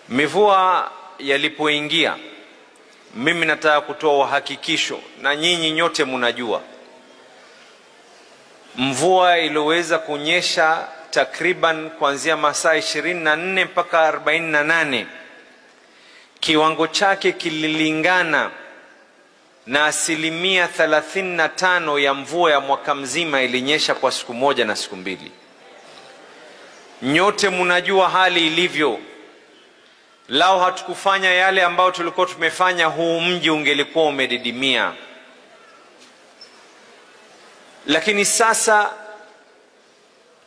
Mvua yalipoingia, mimi nataka kutoa uhakikisho, na nyinyi nyote mnajua, mvua iliyoweza kunyesha takriban kuanzia masaa 24 mpaka 48, kiwango chake kililingana na 35% ya mvua ya mwaka mzima ilinyesha kwa siku moja na siku mbili. Nyote mnajua hali ilivyo. Lao hatukufanya yale ambao tulikuwa tumefanya, huu mji ungelikuwa umedidimia. Lakini sasa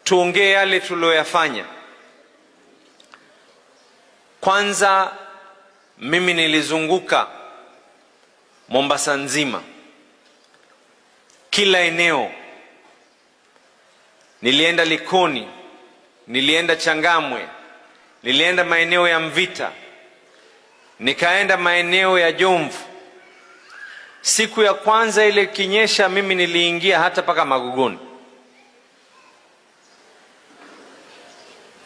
tuongee yale tuliyoyafanya. Kwanza, mimi nilizunguka Mombasa nzima, kila eneo. Nilienda Likoni, nilienda Changamwe, nilienda maeneo ya Mvita, nikaenda maeneo ya Jomvu. Siku ya kwanza ile kinyesha, mimi niliingia hata paka Magogoni,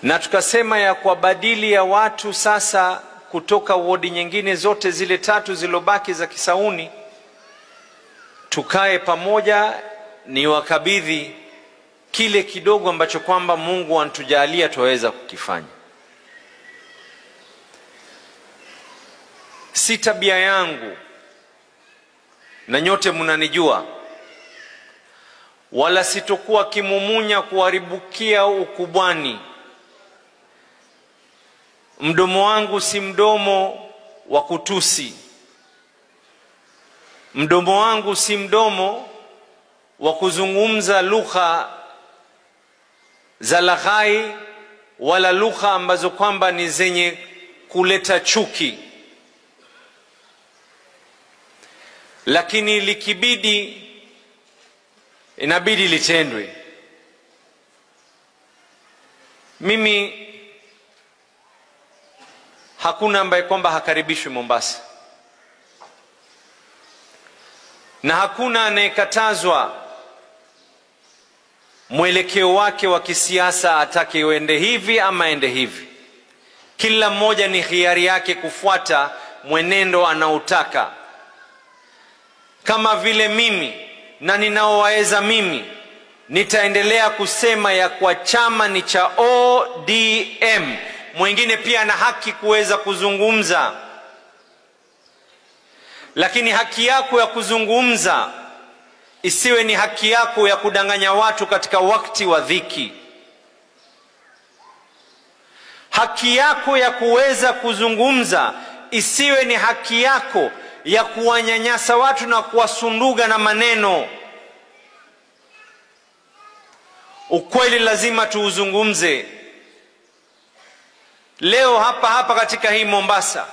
na tukasema ya kwa badili ya watu sasa kutoka wodi nyingine zote zile 3 zilobaki za Kisauni, tukae pamoja, ni wakabidhi kile kidogo ambacho kwamba Mungu anatujalia tuweza kukifanya. Si tabia yangu, na nyote mnanijua, wala sitokuwa kimumunya kuharibukia ukubwani. Mdomo wangu si mdomo wa kutusi. Mdomo wangu si mdomo wa kuzungumza lugha za laghai, wala lugha ambazo kwamba ni zenye kuleta chuki. Lakini likibidi, inabidi litendwe. Mimi hakuna ambaye kwamba hakaribishwi Mombasa, na hakuna anayekatazwa mwelekeo wake wa kisiasa atake uende hivi ama ende hivi. Kila mmoja ni hiari yake kufuata mwenendo anaotaka. Kama vile mimi na ninaowaweza mimi nitaendelea kusema ya kwa chama ni cha ODM, mwingine pia ana haki kuweza kuzungumza. Lakini haki yako ya kuzungumza isiwe ni haki yako ya kudanganya watu katika wakati wa dhiki. Haki yako ya kuweza kuzungumza isiwe ni haki yako ya kuwanyanyasa watu na kuwasunduga na maneno. Ukweli lazima tuuzungumze. Leo hapa katika hii Mombasa,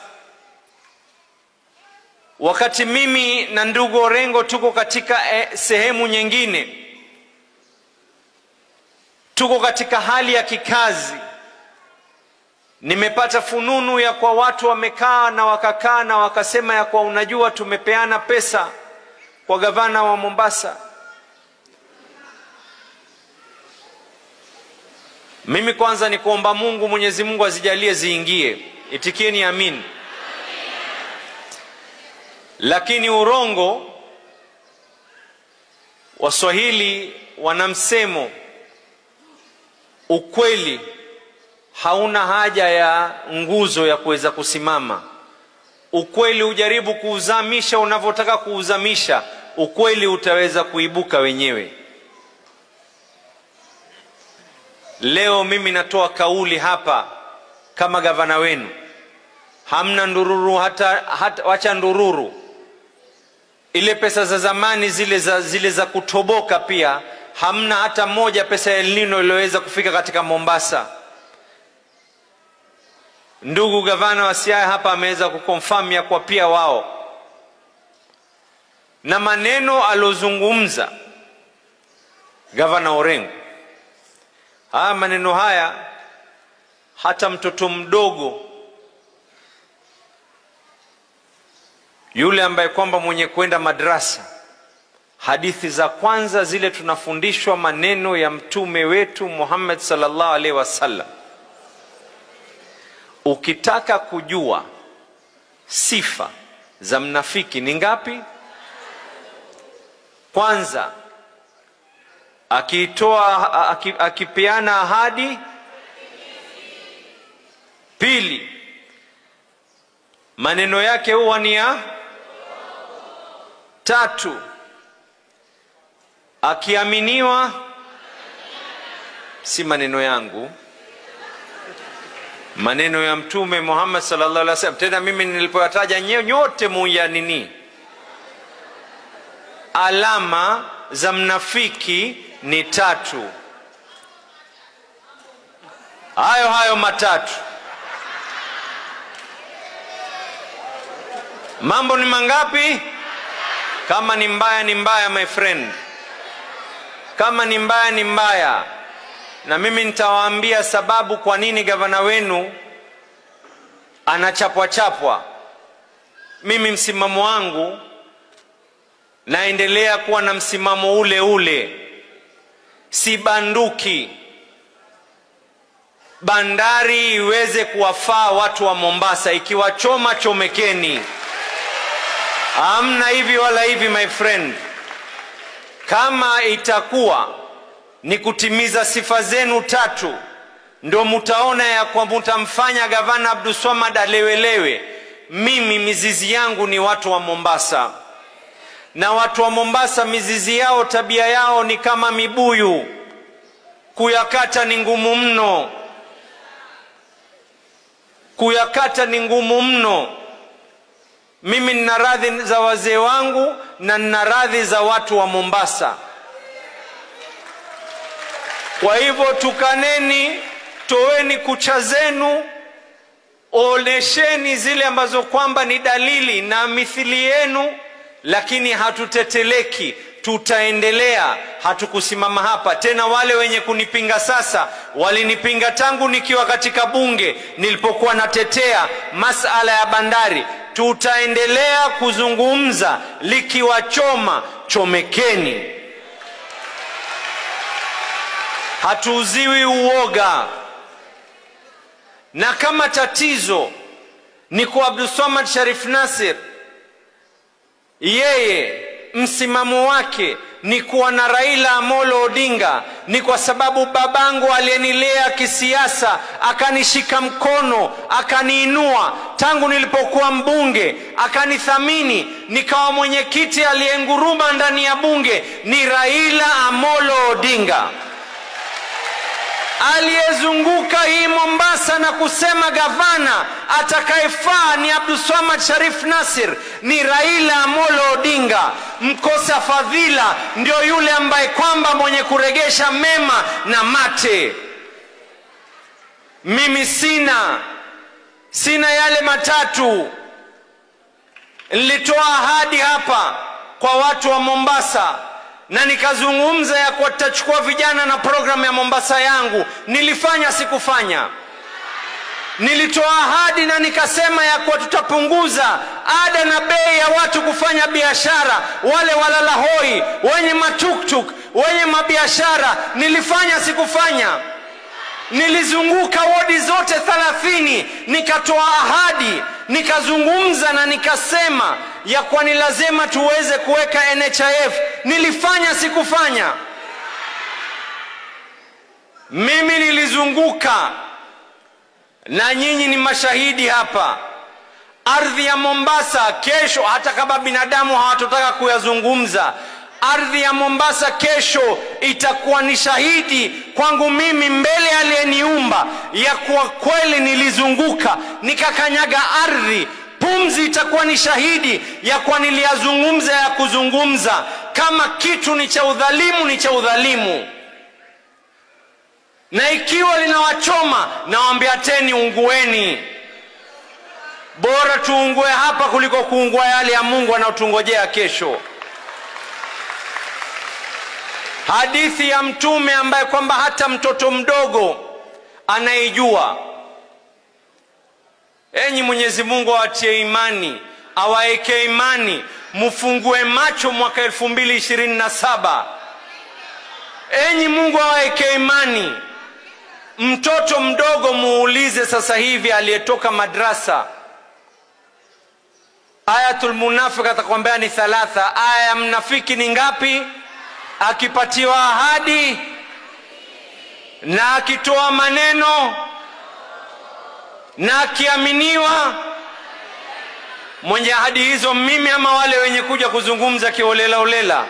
wakati mimi na ndugu Orengo tuko katika sehemu nyingine, tuko katika hali ya kikazi, nimepata fununu ya kwa watu wamekaa na wakasema ya kwa unajua tumepeana pesa kwa gavana wa Mombasa. Mimi kwanza ni kuomba Mungu, Mwenyezi Mungu azijalie ziingie. Itikieni amin. Lakini urongo, Waswahili wanamsemo, ukweli hauna haja ya nguzo ya kuweza kusimama. Ukweli ujaribu kuuzamisha unavyotaka kuuzamisha, ukweli utaweza kuibuka wenyewe. Leo mimi natoa kauli hapa kama gavana wenu. Hamna ndururu, hata wacha ndururu. Ile pesa za zamani zile za kutoboka pia hamna hata moja pesa ya El Nino iliyoweza kufika katika Mombasa. Ndugu gavana wa Siaya hapa ameweza kuconfirm ya kwa pia wao. Na maneno alozungumza gavana Orengo, maneno haya hata mtoto mdogo yule ambaye kwamba mwenye kwenda madrasa, hadithi za kwanza zile tunafundishwa maneno ya mtume wetu Muhammad sallallahu alaihi wasallam. Ukitaka kujua sifa za mnafiki ni ngapi? Kwanza, akipeana ahadi. Pili, maneno yake huwa ni ya. Tatu, akiaminiwa, si maneno yangu, maneno ya Mtume Muhammad sallallahu alaihi wasallam. Tena mimi nilipoyataja nyote muyanini. Alama za mnafiki ni 3. Hayo matatu. Mambo ni mangapi? Kama ni mbaya ni mbaya, my friend. Kama ni mbaya ni mbaya. Na mimi nitawaambia sababu kwa nini gavana wenu anachapwa. Mimi msimamo wangu naendelea kuwa na msimamo ule ule. Si banduki. Bandari iweze kuwafaa watu wa Mombasa. Ikiwachoma, chomekeni. Hamna hivi wala hivi, my friend. Kama itakuwa ni kutimiza sifa zenu 3, ndio mtaona ya kwa mtamfanya gavana Abdulswamad alewelewe. Mimi mizizi yangu ni watu wa Mombasa. Na watu wa Mombasa mizizi yao, tabia yao ni kama mibuyu. Kuyakata ni ngumu mno. Kuyakata ni ngumu mno. Mimi nina radhi za wazee wangu na nina radhi za watu wa Mombasa. Kwa hivyo tukaneni, toeni kucha zenu, onesheni zile ambazo kwamba ni dalili na mithili yenu, lakini hatuteteleki, tutaendelea, hatukusimama hapa. Tena wale wenye kunipinga sasa, walinipinga tangu nikiwa katika bunge, nilipokuwa natetea masala ya bandari. Tutaendelea kuzungumza, likiwachoma, chomekeni. Hatuuziwi uoga. Na kama tatizo ni kwa Abdulswamad Sharif Nassir, yeye msimamo wake ni kuwa na Raila Amolo Odinga, ni kwa sababu babangu aliyenilea kisiasa, akanishika mkono, akaniinua tangu nilipokuwa mbunge, akanithamini, nikawa mwenyekiti aliyenguruma ndani ya bunge, ni Raila Amolo Odinga. Aliyezunguka hii Mombasa na kusema gavana atakayefaa ni Abdulswamad Sharif Nassir, ni Raila Amolo Odinga. Mkosa fadhila ndio yule ambaye kwamba mwenye kuregesha mema na mate. Mimi sina yale matatu. Nilitoa ahadi hapa kwa watu wa Mombasa na nikazungumza ya kwa tutachukua vijana na programu ya Mombasa yangu. Nilifanya, sikufanya? Nilitoa ahadi na nikasema ya kwa tutapunguza ada na bei ya watu kufanya biashara, wale walala hoi, wenye matuktuk, wenye mabiashara. Nilifanya, sikufanya? Nilizunguka wodi zote 30, nikatoa ahadi, nikazungumza na nikasema ya kwa ni lazima tuweze kuweka NHIF. Nilifanya, sikufanya? Mimi nilizunguka na nyinyi ni mashahidi hapa. Ardhi ya Mombasa kesho, hata kama binadamu hawatotaka kuyazungumza, ardhi ya Mombasa kesho itakuwa ni shahidi kwangu mimi mbele aliyeniumba ya kuwa kweli nilizunguka nikakanyaga ardhi. Pumzi itakuwa ni shahidi ya kuwa niliyazungumza ya kuzungumza. Kama kitu ni cha udhalimu, ni cha udhalimu. Na ikiwa linawachoma, nawaambia teni, ungueni. Bora tuungue hapa kuliko kuungua yale ya Mungu anaotungojea kesho. Hadithi ya Mtume ambaye kwamba hata mtoto mdogo anaijua. Enyi Mwenyezi Mungu awatie imani, awaeke imani, mufungue macho mwaka 2027. Enyi Mungu awaeke imani, Mtoto mdogo muulize sasa hivi aliyetoka madrasa, ayatul munafiq atakwambia ni 3. Aya ya mnafiki ni ngapi? Akipatiwa ahadi na akitoa maneno na akiaminiwa. Mwenye ahadi hizo mimi ama wale wenye kuja kuzungumza kiolela olela?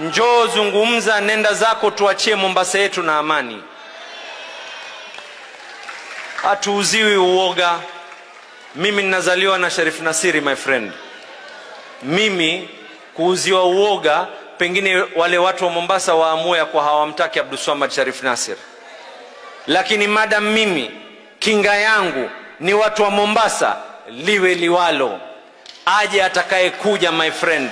Njoo zungumza, nenda zako, tuachie Mombasa yetu na amani. Hatuuziwi uoga. Mimi ninazaliwa na Sharif Nasiri, my friend. Mimi kuuziwa uoga, pengine wale watu wa Mombasa waamue kwa hawamtaki Abdulswamad Sharif Nasir. Lakini madam mimi kinga yangu ni watu wa Mombasa, liwe liwalo, aje atakaye kuja, my friend.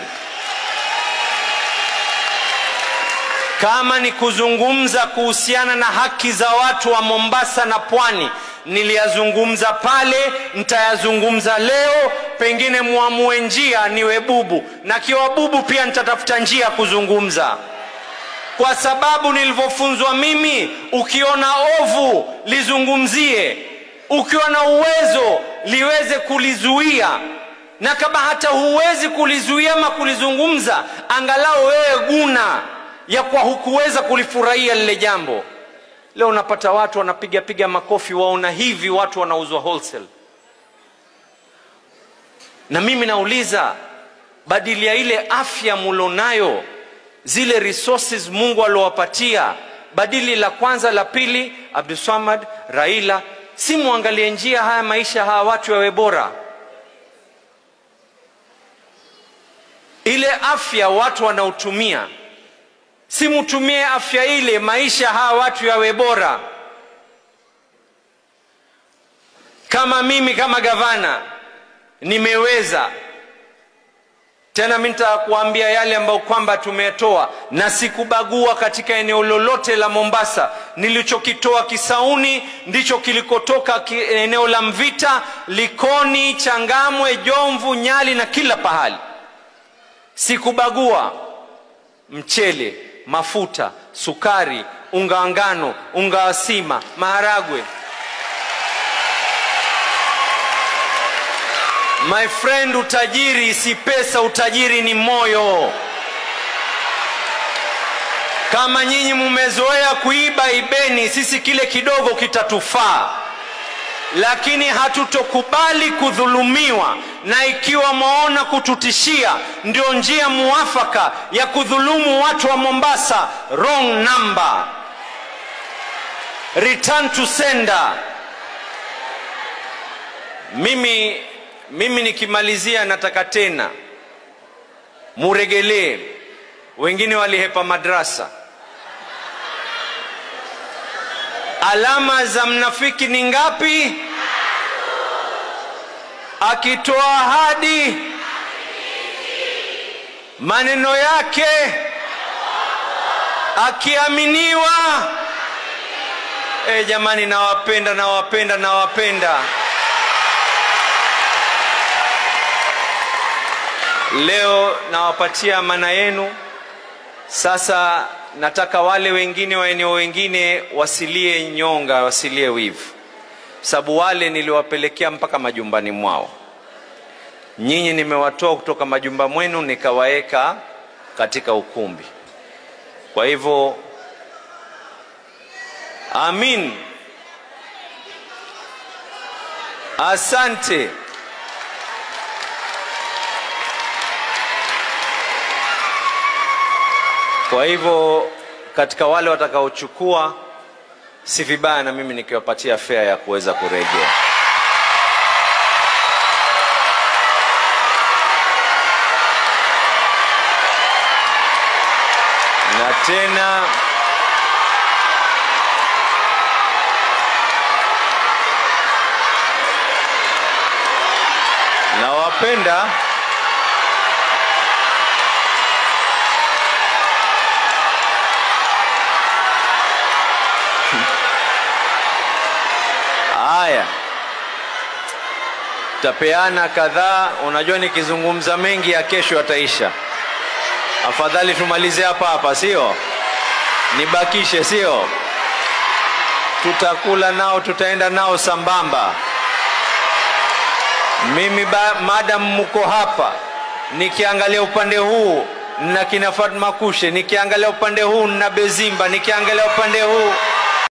Kama ni kuzungumza kuhusiana na haki za watu wa Mombasa na Pwani, niliyazungumza pale, nitayazungumza leo. Pengine muamue njia niwe bubu, na kiwa bubu pia nitatafuta njia kuzungumza. Kwa sababu nilivyofunzwa mimi, ukiona ovu lizungumzie, ukiona uwezo liweze kulizuia, na kama hata huwezi kulizuia ama kulizungumza, angalau wewe guna ya kwa hukuweza kulifurahia lile jambo. Leo unapata watu wanapiga makofi, waona hivi watu wanauzwa wholesale. Na mimi nauliza, badili ya ile afya mulonayo, zile resources Mungu alowapatia, badili la kwanza la pili, Abdulswamad, Raila, si muangalie njia haya maisha hawa watu yawe bora. Ile afya watu wanautumia, si mutumie afya ile maisha hawa watu yawe bora. Kama mimi kama gavana nimeweza, tena mimi nitakuambia yale ambayo kwamba tumetoa, na sikubagua katika eneo lolote la Mombasa. Nilichokitoa Kisauni ndicho kilikotoka eneo la Mvita, Likoni, Changamwe, Jomvu, Nyali na kila pahali. Sikubagua mchele, mafuta, sukari, unga wa ngano, unga wa sima, maharagwe. My friend, utajiri si pesa, utajiri ni moyo. Kama nyinyi mumezoea kuiba, ibeni, sisi kile kidogo kitatufaa. Lakini hatutokubali kudhulumiwa, na ikiwa mwaona kututishia ndio njia muafaka ya kudhulumu watu wa Mombasa, wrong number. Return to sender. Mimi nikimalizia nataka tena muregelee. Wengine walihepa madrasa. Alama za mnafiki ni ngapi? Akitoa ahadi, maneno yake, akiaminiwa. Jamani, nawapenda. Leo nawapatia amana yenu. Sasa nataka wale wengine wa eneo wengine wasilie nyonga, wasilie wivu. Sababu wale niliwapelekea mpaka majumbani mwao. Nyinyi nimewatoa kutoka majumba mwenu nikawaeka katika ukumbi. Kwa hivyo amin. Asante. Kwa hivyo katika wale watakaochukua, si vibaya na mimi nikiwapatia fare ya kuweza kurejea. Na tena nawapenda. Haya, tapeana kadhaa. Unajua nikizungumza mengi ya kesho yataisha. Afadhali tumalize hapa, sio? Nibakishe, sio? tutakula nao, tutaenda nao sambamba. Mimi madam mko hapa, nikiangalia upande huu na kina Fatma Kushe, nikiangalia upande huu na Bezimba, nikiangalia upande huu